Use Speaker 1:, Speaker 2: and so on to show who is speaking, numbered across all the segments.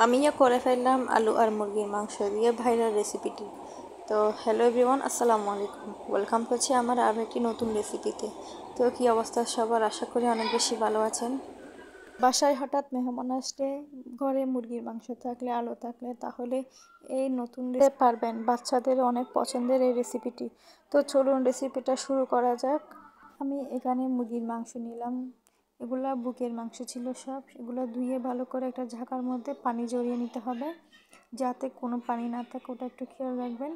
Speaker 1: আমিও করে ফেললাম আলু আর মুরগির মাংস দিয়ে ভাইরাল রেসিপিটি। তো হ্যালো এভরিওয়ান, আসসালামু আলাইকুম। ওয়েলকাম করছি আমার আরও একটি নতুন রেসিপিতে। তো কী অবস্থা সবার, আশা করি অনেক বেশি ভালো আছেন। বাসায় হঠাৎ মেহমান আসলে ঘরে মুরগির মাংস থাকলে, আলু থাকলে, তাহলে এই নতুন পারবেন। বাচ্চাদের অনেক পছন্দের এই রেসিপিটি। তো চলুন রেসিপিটা শুরু করা যাক। আমি এখানে মুরগির মাংস নিলাম। এগুলা বুকের মাংস ছিল সব। এগুলো ধুয়ে ভালো করে একটা ঝাঁকার মধ্যে পানি জড়িয়ে নিতে হবে, যাতে কোনো পানি না থাকে, ওটা একটু খেয়াল রাখবেন।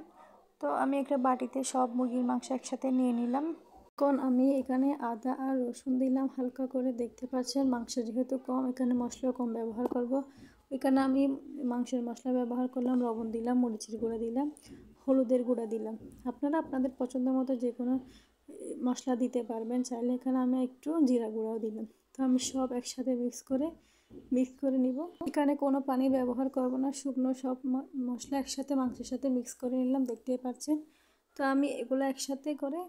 Speaker 1: তো আমি একটা বাটিতে সব মুরগির মাংস একসাথে নিয়ে নিলাম। এখন আমি এখানে আদা আর রসুন দিলাম হালকা করে, দেখতে পাচ্ছেন। মাংস যেহেতু কম, এখানে মশলা কম ব্যবহার করব। এখানে আমি মাংসের মশলা ব্যবহার করলাম, লবণ দিলাম, মরিচের গুঁড়া দিলাম, হলুদের গুঁড়া দিলাম। আপনারা আপনাদের পছন্দ মতো যে কোনো মশলা দিতে পারবেন চাইলে। এখানে আমি একটু জিরা গুঁড়াও দিলাম। তো আমি সব একসাথে মিক্স করে নিব। এখানে কোনো পানি ব্যবহার করব না, শুকনো সব মশলা একসাথে মাংসের সাথে মিক্স করে নিলাম, দেখতেই পাচ্ছেন। তো আমি এগুলো একসাথে করে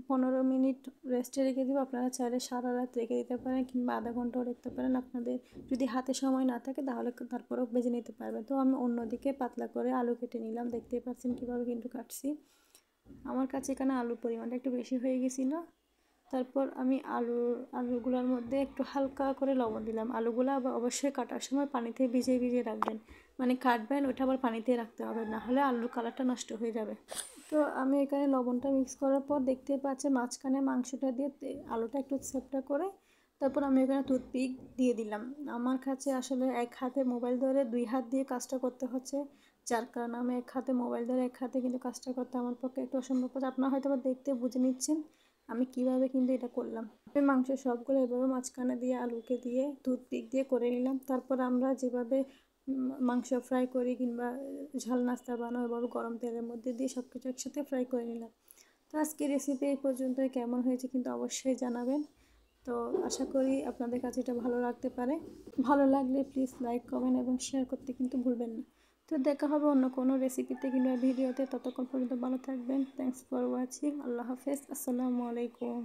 Speaker 1: 15 মিনিট রেস্টে রেখে দেবো। আপনারা চাইলে সারা রাত রেখে দিতে পারেন কিংবা আধা ঘন্টাও রাখতে পারেন। আপনাদের যদি হাতে সময় না থাকে তাহলে তারপরেও ভেজে নিতে পারবেন। তো আমি অন্যদিকে পাতলা করে আলু কেটে নিলাম, দেখতেই পাচ্ছেন কীভাবে কিন্তু কাটছি। আমার কাছে এখানে আলুর পরিমাণটা একটু বেশি হয়ে গেছিলো। তারপর আমি আলুগুলোর মধ্যে একটু হালকা করে লবণ দিলাম। আলুগুলো আবার অবশ্যই কাটার সময় পানিতে ভিজিয়ে রাখবেন, মানে কাটবেন ওইটা আবার পানিতে রাখতে হবে, না হলে আলুর কালারটা নষ্ট হয়ে যাবে। তো আমি এখানে লবণটা মিক্স করার পর দেখতে পাচ্ছি মাঝখানে মাংসটা দিয়ে আলুটা একটু চ্যাপ্টা করে, তারপর আমি এখানে টুথপিক দিয়ে দিলাম। আমার কাছে আসলে এক হাতে মোবাইল ধরে 2 হাত দিয়ে কাজটা করতে হচ্ছে, যার কারণে আমি এক হাতে মোবাইল ধরে এক হাতে কিন্তু কাজটা করতে আমার পক্ষে একটু অসম্ভব হচ্ছে। আপনারা হয়তো বা দেখতে বুঝে নিচ্ছেন আমি কিভাবে কিন্তু এটা করলাম। আমি মাংসের সবগুলো এভাবে মাঝখানে দিয়ে আলুকে দিয়ে টুথপিক দিয়ে করে নিলাম। তারপর আমরা যেভাবে মাংস ফ্রাই করি কিংবা ঝাল নাস্তা বানাও, এভাবে গরম তেলের মধ্যে দিয়ে সব কিছু একসাথে ফ্রাই করে নিলাম। তো আজকে রেসিপি এই পর্যন্তই। কেমন হয়েছে কিন্তু অবশ্যই জানাবেন। তো আশা করি আপনাদের কাছে এটা ভালো লাগতে পারে। ভালো লাগলে প্লিজ লাইক, কমেন্ট এবং শেয়ার করতে কিন্তু ভুলবেন না। তো দেখা হবে অন্য কোনো রেসিপিতে কিংবা ভিডিওতে। ততক্ষণ পর্যন্ত ভালো থাকবেন। Thanks for watching. আল্লাহ হাফেজ। আসসালামু আলাইকুম।